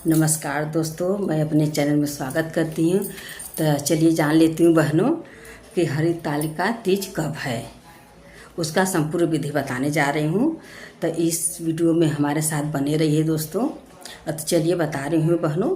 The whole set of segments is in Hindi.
नमस्कार दोस्तों, मैं अपने चैनल में स्वागत करती हूँ। तो चलिए जान लेती हूँ बहनों कि हरितालिका तीज कब है। उसका संपूर्ण विधि बताने जा रही हूँ, तो इस वीडियो में हमारे साथ बने रहिए दोस्तों। तो चलिए बता रही हूँ बहनों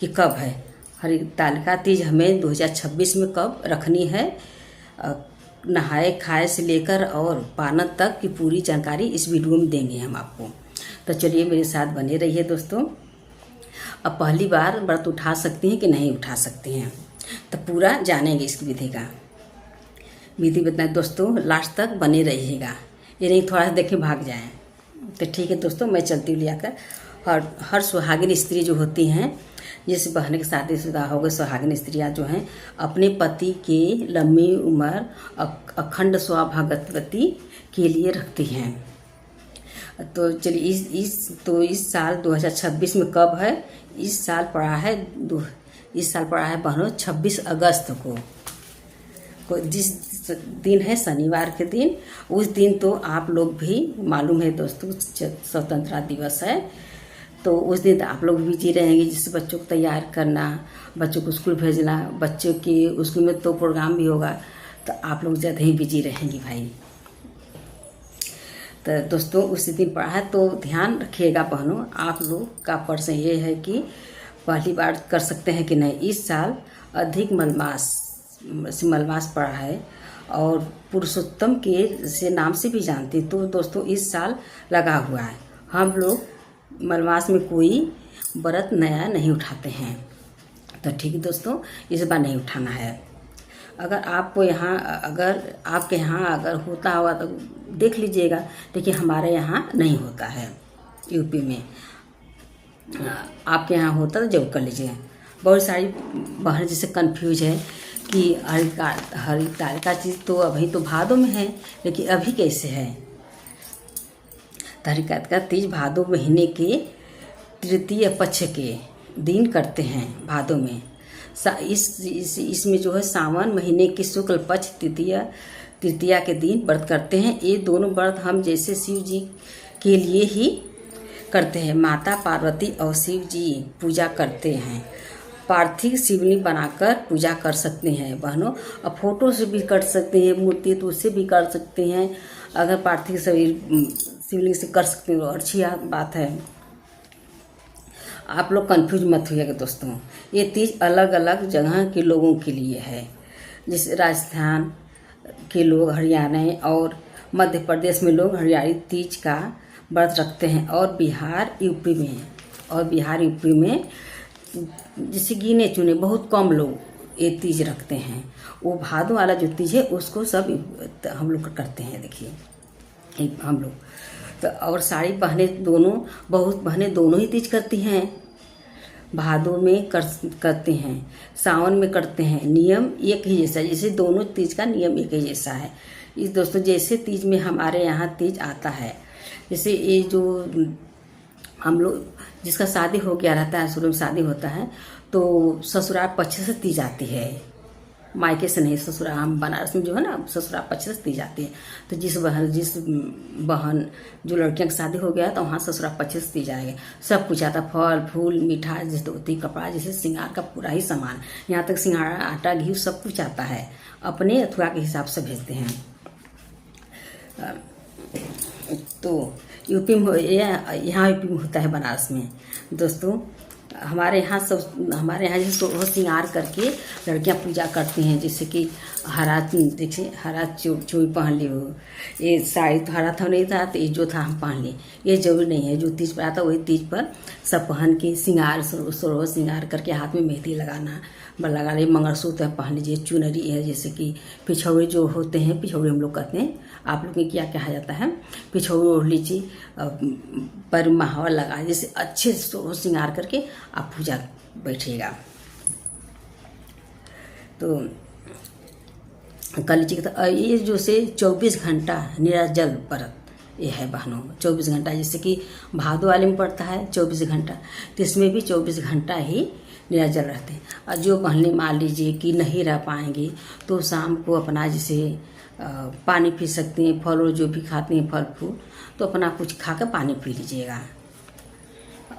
कि कब है हरितालिका तीज। हमें 2026 में कब रखनी है। नहाए खाए से लेकर और पानन तक की पूरी जानकारी इस वीडियो में देंगे हम आपको। तो चलिए मेरे साथ बने रहिए दोस्तों। अब पहली बार व्रत उठा सकती हैं कि नहीं उठा सकती हैं, तो पूरा जानेंगे इस विधि का। विधि बताएं दोस्तों, लास्ट तक बने रहिएगा, ये नहीं थोड़ा सा देखें भाग जाएं। तो ठीक है दोस्तों, मैं चलती हूँ लियाकर। हर सुहागिन स्त्री जो होती हैं, जिस बहन की शादीशुदा हो गई, सुहागिन स्त्रियाँ जो हैं अपने पति के लंबी उम्र अखंड सौभाग्यवती के लिए रखती हैं। तो चलिए इस साल 2026 में कब है। इस साल पड़ा है बहनों 26 अगस्त को जिस दिन है शनिवार के दिन। उस दिन तो आप लोग भी मालूम है दोस्तों स्वतंत्रता दिवस है। तो उस दिन आप लोग बिजी रहेंगे, जिससे बच्चों को तैयार करना, बच्चों को स्कूल भेजना, बच्चों के स्कूल में तो प्रोग्राम भी होगा, तो आप लोग ज़्यादा ही बिजी रहेंगी भाई। तो दोस्तों उसी दिन पड़ा है, तो ध्यान रखिएगा बहनों। आप लोग का प्रश्न ये है कि पहली बार कर सकते हैं कि नहीं। इस साल अधिक मलमास पड़ा है और पुरुषोत्तम के से नाम से भी जानते, तो दोस्तों इस साल लगा हुआ है। हम लोग मलमास में कोई व्रत नया नहीं उठाते हैं, तो ठीक है दोस्तों, इस बार नहीं उठाना है। अगर आपको अगर आपके यहाँ अगर होता होगा तो देख लीजिएगा, लेकिन हमारे यहाँ नहीं होता है। यूपी में आपके यहाँ होता तो जरूर कर लीजिए। बहुत सारी बहन जैसे कंफ्यूज है कि हरितालिका चीज़ तो अभी तो भादों में है, लेकिन अभी कैसे है। हरितालिका तीज भादो महीने के तृतीय पक्ष के दिन करते हैं भादों में। इसमें जो है सावन महीने के शुक्ल पक्ष तृतीया के दिन व्रत करते हैं। ये दोनों व्रत हम जैसे शिव जी के लिए ही करते हैं। माता पार्वती और शिव जी पूजा करते हैं। पार्थिव शिवलिंग बनाकर पूजा कर सकते हैं बहनों। अब फोटो से भी कर सकते हैं, मूर्ति तो उससे भी कर सकते हैं। अगर पार्थिव शिवलिंग से कर सकते हैं तो अच्छी बात है। आप लोग कंफ्यूज मत होइएगा दोस्तों। ये तीज अलग अलग जगह के लोगों के लिए है। जैसे राजस्थान के लोग, हरियाणा और मध्य प्रदेश में लोग हरियाली तीज का व्रत रखते हैं, और बिहार यूपी में जैसे गिने चुने बहुत कम लोग ये तीज रखते हैं। वो भादों वाला जो तीज है उसको सब हम लोग करते हैं। देखिए हम लोग तो, और सारी बहनें बहुत बहनें दोनों ही तीज करती हैं। भादों में करते हैं, सावन में करते हैं। नियम एक ही जैसा, जैसे दोनों तीज का नियम एक ही जैसा है। इस दोस्तों जैसे तीज में हमारे यहाँ तीज आता है, जैसे ये जो हम लोग जिसका शादी हो गया रहता है, शुरू में शादी होता है तो ससुराल पक्ष से तीज आती है, मायके से नहीं। ससुराल हम बनारस में जो है ना, ससुराल पक्ष से तीज आती है। तो जिस बहन जो लड़कियों की शादी हो गया तो वहाँ ससुराल पक्ष से तीज आएगा। सब कुछ आता, फल फूल मीठा, जैसे धोती कपड़ा, जैसे श्रृंगार का पूरा ही सामान, यहाँ तक सिंगाड़ा आटा घी सब कुछ आता है। अपने अथवा के हिसाब से भेजते हैं। तो यूपी में यहाँ यूपी में होता है बनारस में दोस्तों। हमारे यहाँ जैसे श्रृंगार करके लड़कियाँ पूजा करती हैं। जैसे कि हरा चूड़ी पहन ली हो, ये साड़ी तो हरा था नहीं था, तो ये जो था हम पहन लिए, ये जरूरी नहीं है। जो तीज पर आता वही तीज पर सब पहन के श्रृंगार करके हाथ में मेहंदी लगा ली, मंगलसूत्र पहन लीजिए, चुनरी है। जैसे कि पिछौड़े जो होते हैं, पिछौड़े हम लोग कहते हैं, आप लोग में क्या कहा जाता है, पिछौड़े ओढ़ लीजिए, पर महावर लगा, जैसे अच्छे से श्रृंगार करके आप पूजा बैठिएगा। तो कर लीजिए। तो ये जो से 24 घंटा निराजल व्रत ये है बहनों। 24 घंटा, जैसे कि भादो वाले में पड़ता है 24 घंटा, तो इसमें भी 24 घंटा ही निराजल रहते हैं। और जो बहनें मान लीजिए कि नहीं रह पाएंगी तो शाम को अपना जैसे पानी पी सकती हैं, फल जो भी खाते हैं फल फूल, तो अपना कुछ खा कर पानी पी लीजिएगा।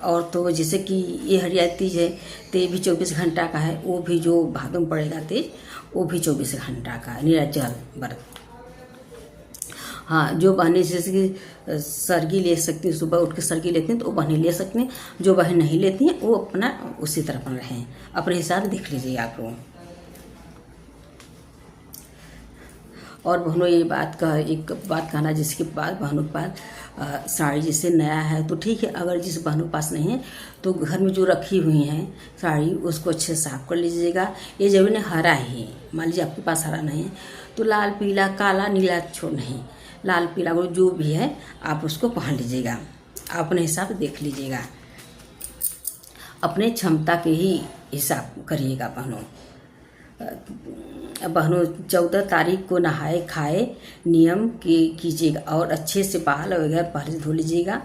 और तो जैसे कि ये हरियाली तीज है तो ये भी 24 घंटा का है, वो भी जो भादों में पड़ेगा तीज वो भी 24 घंटा का है, निर्जल व्रत। हाँ, जो बहनें जैसे कि सरगी ले सकती हैं, सुबह उठ के सरगी लेती हैं तो वो बहनें ले सकती हैं, जो बहनें नहीं लेती हैं वो अपना उसी तरह अपन रहें, अपने हिसाब से देख लीजिए आप लोग। और बहनों ये एक बात कहना, जिसके पास बहनों के पास साड़ी जैसे नया है तो ठीक है, अगर जिस बहनों के पास नहीं है तो घर में जो रखी हुई हैं साड़ी उसको अच्छे से साफ कर लीजिएगा। ये जरूरी नहीं हरा ही, मान लीजिए आपके पास हरा नहीं है तो लाल पीला काला नीला छोड़ नहीं, लाल पीला जो भी है आप उसको पहन लीजिएगा, अपने हिसाब से देख लीजिएगा, अपने क्षमता के ही हिसाब करिएगा बहनों। 14 तारीख को नहाए खाए नियम कीजिएगा और अच्छे से बाल वगैरह पहले धो लीजिएगा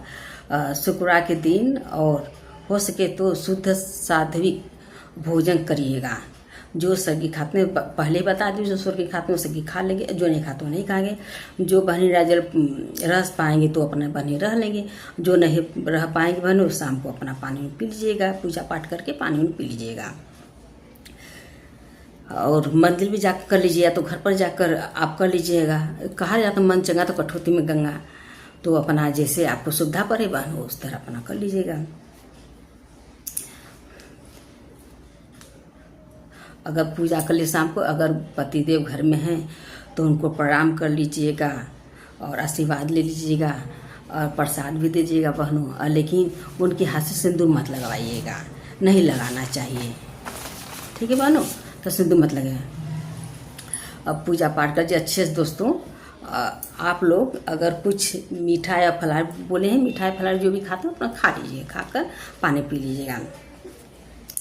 शुक्रवार के दिन, और हो सके तो शुद्ध सात्विक भोजन करिएगा। जो सब्जी खाते हैं पहले ही बता दी, जो सब्जी खाते हैं वो सब्जी खा लेंगे, जो नहीं खाते वो नहीं खाएंगे। जो बहनी राजल रह पाएंगे तो अपना बहनी रह लेंगे, जो नहीं रह पाएंगे बहनों शाम को अपना पानी पी लीजिएगा, पूजा पाठ करके पानी पी लीजिएगा। और मंदिर भी जाकर कर लीजिए, या तो घर पर जाकर आप कर लीजिएगा। कहा जाता मन चंगा तो कठौती में गंगा, तो अपना जैसे आपको सुविधा पड़े बहन उस तरह अपना कर लीजिएगा। अगर पूजा कर लिए शाम को, अगर पतिदेव घर में हैं तो उनको प्रणाम कर लीजिएगा और आशीर्वाद ले लीजिएगा और प्रसाद भी दीजिएगा बहनों। लेकिन उनके हाथ से सिंदूर मत लगवाइएगा, नहीं लगाना चाहिए, ठीक है बहनों, तो सिंदूर मत लगे। अब पूजा पाठ कर अच्छे से दोस्तों। आप लोग अगर कुछ मीठा या फलाहार बोले हैं, मिठाई फलाहार जो भी खाते हो अपना खा लीजिए, खाकर पानी पी लीजिएगा।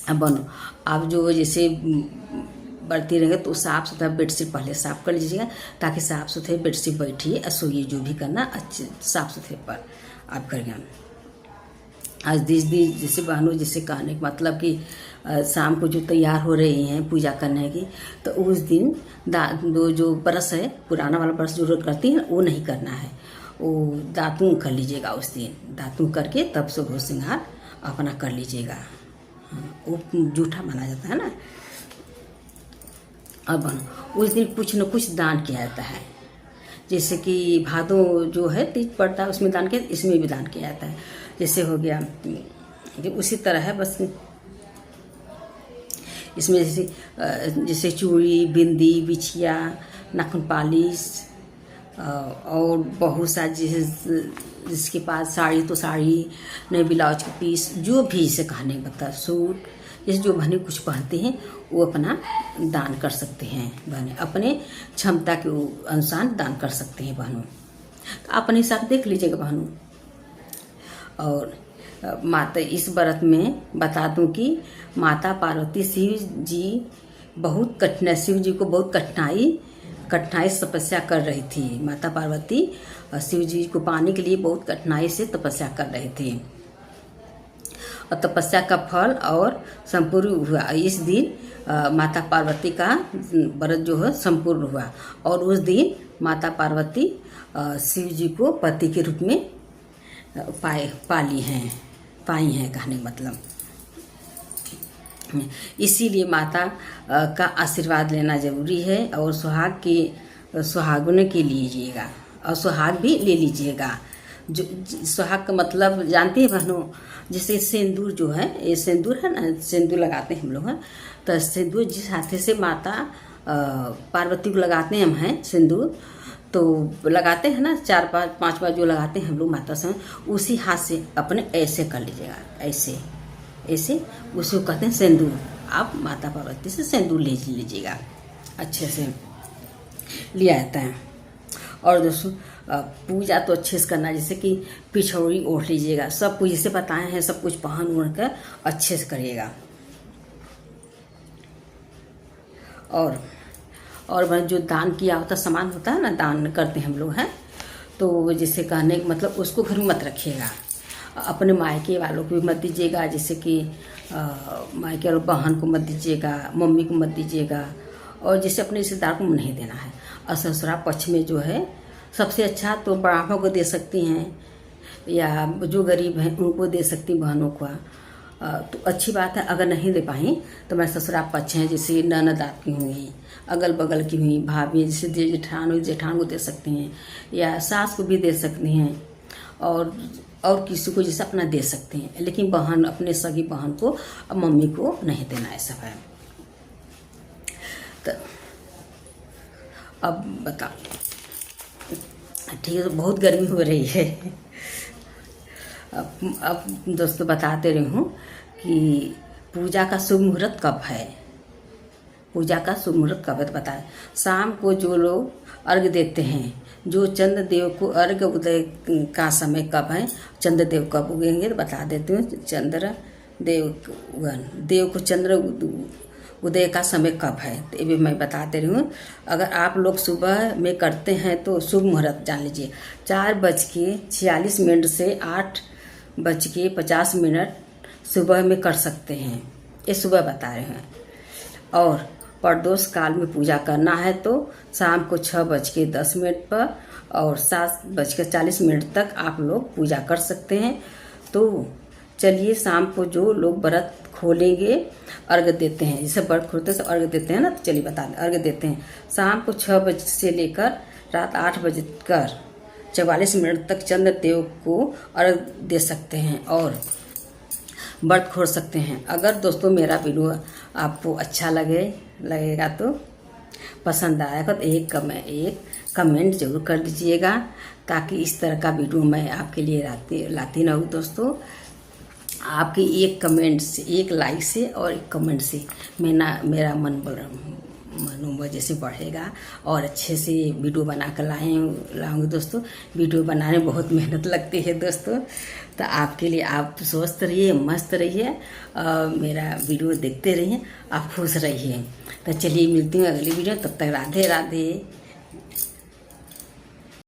अब बनो आप जो जैसे बढ़ती रहेंगे तो साफ़ सुथरा बेडशीट पहले साफ़ कर लीजिएगा, ताकि साफ़ सुथरे बेडशीट बैठिए सोइए, जो भी करना अच्छे साफ़ सुथरे पर आप करेंगे। आज दिन जैसे बहनों जैसे कहने का मतलब कि शाम को जो तैयार हो रही हैं पूजा करने की, तो उस दिन जो ब्रश है पुराना वाला ब्रश जो करती हैं वो नहीं करना है, वो दातुन कर लीजिएगा। उस दिन दातुन करके तब से हो श्रृंगार अपना कर लीजिएगा, वो जूठा माना जाता है ना। अब उस दिन कुछ न कुछ दान किया जाता है, जैसे कि भादों जो है तीज पड़ता है उसमें दान किया, इसमें भी दान किया जाता है। जैसे हो गया उसी तरह है, बस इसमें जैसे चूड़ी बिंदी बिछिया नाखून पालिश और बहुत सा जिसके पास साड़ी तो साड़ी, नहीं ब्लाउज के पीस, जो भी इसे कहने बता सूट, जैसे जो बहनें कुछ पहनते हैं वो अपना दान कर सकते हैं बहनें, अपने क्षमता के अनुसार दान कर सकते हैं बहनों। तो अपने हिसाब देख लीजिएगा बहनों। और माता इस व्रत में बता दूं कि माता पार्वती शिव जी को बहुत कठिनाई से तपस्या कर रही थी। माता पार्वती शिव जी को पाने के लिए बहुत कठिनाई से तपस्या कर रही थी, और तपस्या का फल और संपूर्ण हुआ। इस दिन माता पार्वती का व्रत जो है संपूर्ण हुआ, और उस दिन माता पार्वती शिव जी को पति के रूप में पाई हैं कहने का मतलब। इसीलिए माता का आशीर्वाद लेना जरूरी है, और सुहागने के लीजिएगा और सुहाग भी ले लीजिएगा। जो सुहाग का मतलब जानते हैं बहनों, जैसे सिंदूर जो है, ये सिंदूर है ना, सिंदूर लगाते हैं हम लोग हैं, तो सिंदूर जिस हाथे से माता पार्वती को लगाते हैं हम हैं सिंदूर, तो लगाते हैं ना 4-5 बार जो लगाते हैं हम लोग माता से, उसी हाथ से अपने ऐसे कर लीजिएगा, ऐसे उसी को कहते हैं सिंदूर। आप माता पार्वती से सिंदूर ले लीजिएगा, अच्छे से लिया जाता है। और दोस्तों पूजा तो अच्छे से करना, जैसे कि पिछौड़ी ओढ़ लीजिएगा, सब कुछ जैसे बताए हैं सब कुछ पहन ओढ़ कर अच्छे से करिएगा। और जो दान किया होता सामान होता है ना, दान करते हैं हम लोग हैं, तो जैसे कहने का मतलब उसको घर में मत रखिएगा, अपने मायके वालों को भी मत दीजिएगा, जैसे कि मायके वालों बहन को मत दीजिएगा, मम्मी को मत दीजिएगा, और जैसे अपने रिश्तेदार को नहीं देना है। और ससुराल पक्ष में जो है सबसे अच्छा तो ब्राह्मण को दे सकती हैं, या जो गरीब हैं उनको दे सकती बहनों को। तो अच्छी बात है। अगर नहीं दे पाई तो मेरे ससुराल पक्ष हैं, जैसे ननद आपकी हुई, अगल बगल की हुई भाभी, जैसे जेठान को दे सकती हैं, या सास को भी दे सकती हैं, और किसी को जैसे अपना दे सकते हैं। लेकिन बहन, अपने सगी बहन को और मम्मी को नहीं देना है सब है। तो अब बताओ, ठीक है। तो बहुत गर्मी हो रही है। अब दोस्तों बताते रही हूँ कि पूजा का शुभ मुहूर्त कब है। पूजा का शुभ मुहूर्त कब है तो बताएं। शाम को जो लोग अर्घ्य देते हैं, जो चंद्र देव को अर्घ्य उदय का समय कब है, चंद्र देव कब उगेंगे तो बता देती हूँ। चंद्र देव को चंद्र उदय का समय कब है तो ये भी मैं बताते रही हूँ। अगर आप लोग सुबह में करते हैं तो शुभ मुहूर्त जान लीजिए 4:46 से 8:50 सुबह में कर सकते हैं। ये सुबह बता रहे हैं। और प्रदोष काल में पूजा करना है तो शाम को 6:10 पर और 7:40 तक आप लोग पूजा कर सकते हैं। तो चलिए, शाम को जो लोग व्रत खोलेंगे, अर्घ्य देते हैं, जैसे व्रत खोलते हैं अर्घ्य देते हैं ना, तो चलिए बता दें। अर्घ्य देते हैं शाम को 6 बजे से लेकर रात 8:44 तक चंद्र देव को अर्घ्य दे सकते हैं और व्रत खोल सकते हैं। अगर दोस्तों मेरा वीडियो आपको अच्छा लगेगा तो पसंद आएगा तो एक कमेंट जरूर कर दीजिएगा, ताकि इस तरह का वीडियो मैं आपके लिए लाती रहूँ। दोस्तों, आपकी एक कमेंट से, एक लाइक से और एक कमेंट से मेरा मनोबल जैसे बढ़ेगा और अच्छे से वीडियो बना कर लाऊंगी। दोस्तों, वीडियो बनाने में बहुत मेहनत लगती है दोस्तों। तो आपके लिए आप स्वस्थ रहिए, मस्त रहिए, मेरा वीडियो देखते रहिए, आप खुश रहिए। तो चलिए मिलती हूँ अगली वीडियो, तब तक राधे राधे।